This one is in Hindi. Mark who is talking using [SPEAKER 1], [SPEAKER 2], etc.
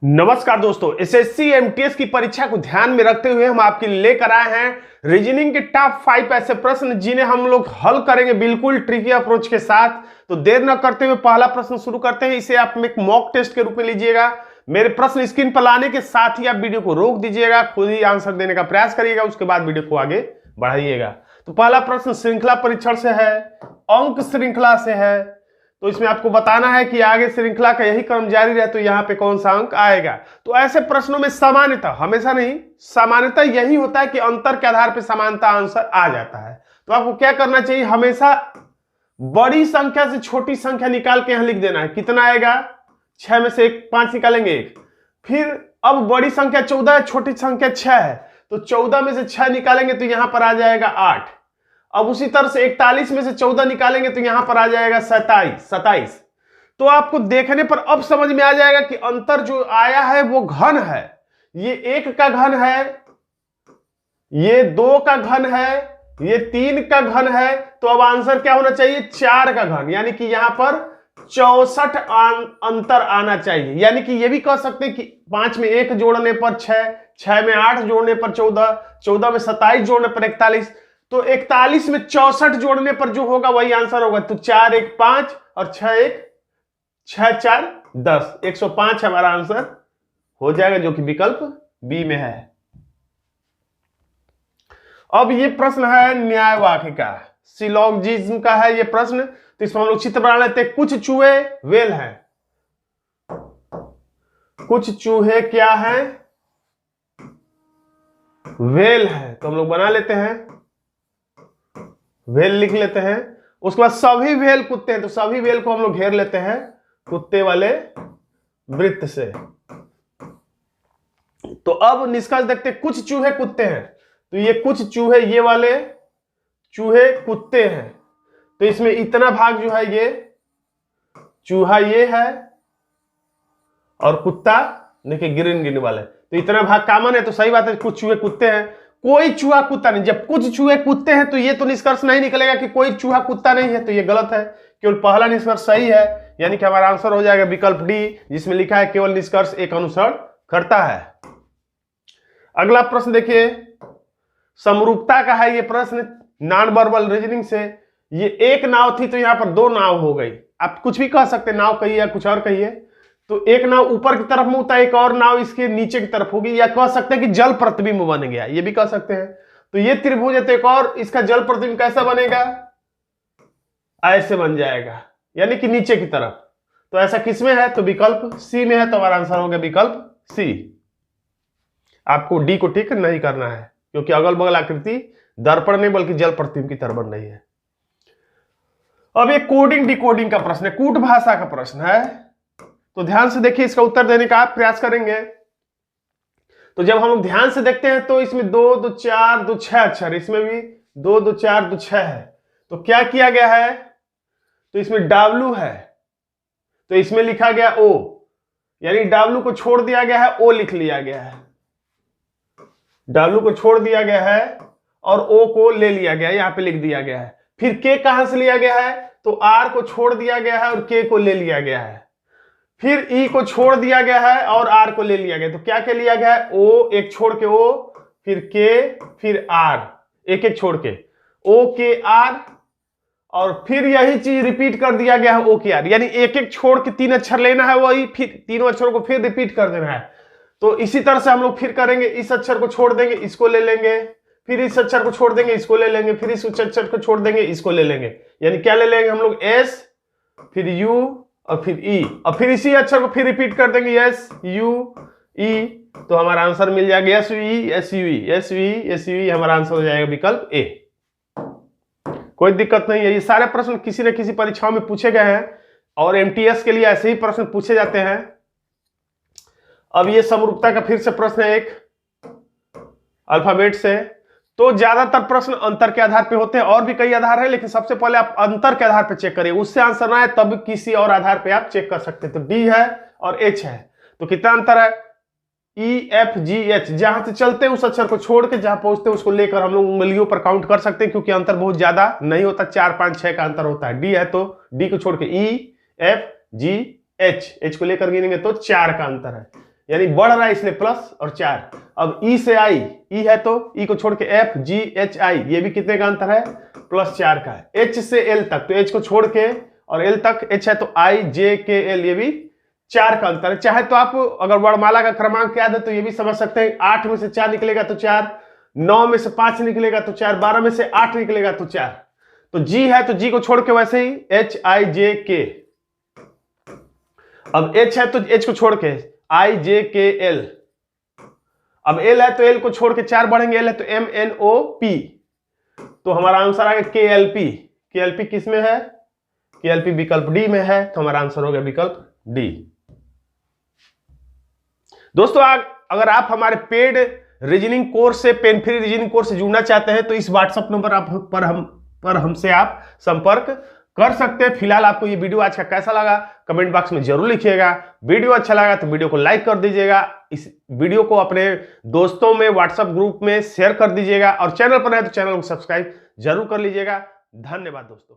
[SPEAKER 1] नमस्कार दोस्तों, एसएससी एमटीएस की परीक्षा को ध्यान में रखते हुए हम आपके लिए लेकर आए हैं रीजनिंग के टॉप 5 ऐसे प्रश्न जिन्हें हम लोग हल करेंगे बिल्कुल ट्रिकी अप्रोच के साथ। तो देर न करते हुए पहला प्रश्न शुरू करते हैं। इसे आप एक मॉक टेस्ट के रूप में लीजिएगा। मेरे प्रश्न स्क्रीन पर लाने के साथ ही आप वीडियो को रोक दीजिएगा, खुद ही आंसर देने का प्रयास करिएगा, उसके बाद वीडियो को आगे बढ़ाइएगा। तो पहला प्रश्न श्रृंखला परीक्षण से है, अंक श्रृंखला से है। तो इसमें आपको बताना है कि आगे श्रृंखला का यही क्रम जारी रहे तो यहाँ पे कौन सा अंक आएगा। तो ऐसे प्रश्नों में सामान्यतः, हमेशा नहीं, सामान्यतः यही होता है कि अंतर के आधार पर समानता आंसर आ जाता है। तो आपको क्या करना चाहिए, हमेशा बड़ी संख्या से छोटी संख्या निकाल के यहां लिख देना है। कितना आएगा, 6 में से 5 निकालेंगे 1। फिर अब बड़ी संख्या 14 है, छोटी संख्या 6 है, तो 14 में से 6 निकालेंगे तो यहां पर आ जाएगा 8। अब उसी तरह से 41 में से 14 निकालेंगे तो यहां पर आ जाएगा 27। तो आपको देखने पर अब समझ में आ जाएगा कि अंतर जो आया है वो घन है। ये 1 का घन है, ये 2 का घन है, ये 3 का घन है। तो अब आंसर क्या होना चाहिए, 4 का घन, यानी कि यहां पर 64 अंतर आना चाहिए। यानी कि ये भी कह सकते हैं कि 5 में 1 जोड़ने पर 6, 6 में 8 जोड़ने पर 14, 14 में 27 जोड़ने पर 41, तो 41 में 64 जोड़ने पर जो होगा वही आंसर होगा। तो 4 1 5 और 6 1 6 4 10, 105 हमारा आंसर हो जाएगा, जो कि विकल्प बी में है। अब ये प्रश्न है न्याय वाक्य का, सिलोजिज्म का है ये प्रश्न। तो इसमें हम लोग चित्र बना लेते हैं। कुछ चूहे वेल हैं, कुछ चूहे क्या हैं, वेल हैं। तो हम लोग बना लेते हैं, वेल लिख लेते हैं। उसके बाद सभी वेल कुत्ते हैं, तो सभी वेल को हम लोग घेर लेते हैं कुत्ते वाले वृत्त से। तो अब निष्कर्ष देखते हैं, कुछ चूहे कुत्ते हैं, तो ये कुछ चूहे, ये वाले चूहे कुत्ते हैं। तो इसमें इतना भाग जो है ये चूहा ये है और कुत्ता देखिए ग्रीन ग्रीन वाले, तो इतना भाग कॉमन है। तो सही बात है, कुछ चूहे कुत्ते हैं, कोई चूहा कुत्ता नहीं। जब कुछ चूहे कुत्ते हैं तो ये तो निष्कर्ष नहीं निकलेगा कि कोई चूहा कुत्ता नहीं है, तो ये गलत है। केवल पहला निष्कर्ष सही है, यानी कि हमारा आंसर हो जाएगा विकल्प डी, जिसमें लिखा है केवल निष्कर्ष एक अनुसरण करता है। अगला प्रश्न देखिए, समरूपता का है ये प्रश्न, नॉन वर्बल रीजनिंग से। ये एक नाव थी तो यहां पर 2 नाव हो गई। आप कुछ भी कह सकते हैं, नाव कहिए या कुछ और कहिए। तो एक नाव ऊपर की तरफ मुंह था, एक और नाव इसके नीचे की तरफ होगी, या कह सकते हैं कि जल प्रतिबिंब बन गया, ये भी कह सकते हैं। तो ये त्रिभुज है, तो एक और इसका जल प्रतिबिंब कैसा बनेगा, ऐसे बन जाएगा, यानी कि नीचे की तरफ। तो ऐसा किसमें है, तो विकल्प सी में है। तो हमारा आंसर हो गया विकल्प सी। आपको डी को टिक नहीं करना है, क्योंकि अगल बगल आकृति दर्पण नहीं बल्कि जल प्रतिबिंब की तरह बन रही है। अब ये कोडिंग डिकोडिंग का प्रश्न है, कूट भाषा का प्रश्न है। तो ध्यान से देखिए, इसका उत्तर देने का आप प्रयास करेंगे। तो जब हम लोग ध्यान से देखते हैं तो इसमें 2 2 4 2 6 अक्षर, इसमें भी 2 2 4 2 6 है। तो क्या किया गया है, तो इसमें W है, तो इसमें लिखा गया O, यानी W को छोड़ दिया गया है, O लिख लिया गया है। W को छोड़ दिया गया है और O को ले लिया गया है, यहां पे लिख दिया गया है। फिर K कहां से लिया गया है, तो R को छोड़ दिया गया है और K को ले लिया गया है। फिर E को छोड़ दिया गया है और R को ले लिया गया। तो क्या क्या लिया गया है, O एक छोड़ के O, फिर K, फिर R, एक एक छोड़ के O K R, और फिर यही चीज रिपीट कर दिया गया है O K R, यानी एक एक छोड़ के 3 अक्षर लेना है, वही फिर तीनों अक्षरों को फिर रिपीट कर देना है। तो इसी तरह से हम लोग फिर करेंगे, इस अक्षर को छोड़ देंगे, इसको ले लेंगे, फिर इस अक्षर को छोड़ देंगे, इसको ले लेंगे, फिर इस अक्षर को छोड़ देंगे, इसको ले लेंगे। यानी क्या ले लेंगे हम लोग, S, फिर U और फिर E, और फिर इसी अक्षर को फिर रिपीट कर देंगे, S U E। तो हमारा आंसर मिल जाएगा S U E S U E S U E S U E, हमारा आंसर हो जाएगा विकल्प A। कोई दिक्कत नहीं है, ये सारे प्रश्न किसी न किसी परीक्षाओं में पूछे गए हैं और MTS के लिए ऐसे ही प्रश्न पूछे जाते हैं। अब ये समरूपता का फिर से प्रश्न है एक, अल्फाबेट से। तो ज्यादातर प्रश्न अंतर के आधार पे होते हैं, और भी कई आधार है, लेकिन सबसे पहले आप अंतर के आधार पे चेक करिए, उससे आंसर ना है तब किसी और आधार पे आप चेक कर सकते हैं। तो डी है और एच है, तो कितना अंतर है, E F G H, जहां से चलते हैं उस अक्षर को छोड़ के जहां पहुंचते हैं उसको लेकर हम लोग उंगलियों पर काउंट कर सकते हैं, क्योंकि अंतर बहुत ज्यादा नहीं होता, 4 5 6 का अंतर होता है। डी है तो डी को छोड़ के E F G H, H को लेकर गिनेंगे तो 4 का अंतर है। यानी बढ़ रहा है इसलिए प्लस और 4। अब ई से आई, ई है तो ई को छोड़ के एफ जी एच आई, ये भी कितने का अंतर है, +4 का है। एच से एल तक, तो एच को छोड़ के और एल तक एच है तो आई जे के एल, ये भी 4 का अंतर है। चाहे तो आप अगर वर्णमाला का क्रमांक याद है तो ये भी समझ सकते हैं, 8 में से 4 निकलेगा तो 4, 9 में से 5 निकलेगा तो 4, 12 में से 8 निकलेगा तो 4। तो जी है तो जी को छोड़ के वैसे ही एच आई जे के। अब एच है तो एच को छोड़ के आई जे के एल। अब एल है तो एल को छोड़ के 4 बढ़ेंगे, एल है तो एम एन ओ पी। तो हमारा आंसर आ गया के एल पी। के एल पी किस में है, के एल पी विकल्प डी में है, तो हमारा आंसर हो गया विकल्प डी। दोस्तों अगर आप हमारे पेड रीजनिंग कोर्स से, पेन फ्री रीजनिंग कोर्स से जुड़ना चाहते हैं तो इस व्हाट्सएप नंबर पर हमसे आप संपर्क कर सकते हैं। फिलहाल आपको ये वीडियो आज का कैसा लगा कमेंट बॉक्स में जरूर लिखिएगा। वीडियो अच्छा लगा तो वीडियो को लाइक कर दीजिएगा, इस वीडियो को अपने दोस्तों में व्हाट्सएप ग्रुप में शेयर कर दीजिएगा और चैनल पर है तो चैनल को सब्सक्राइब जरूर कर लीजिएगा। धन्यवाद दोस्तों।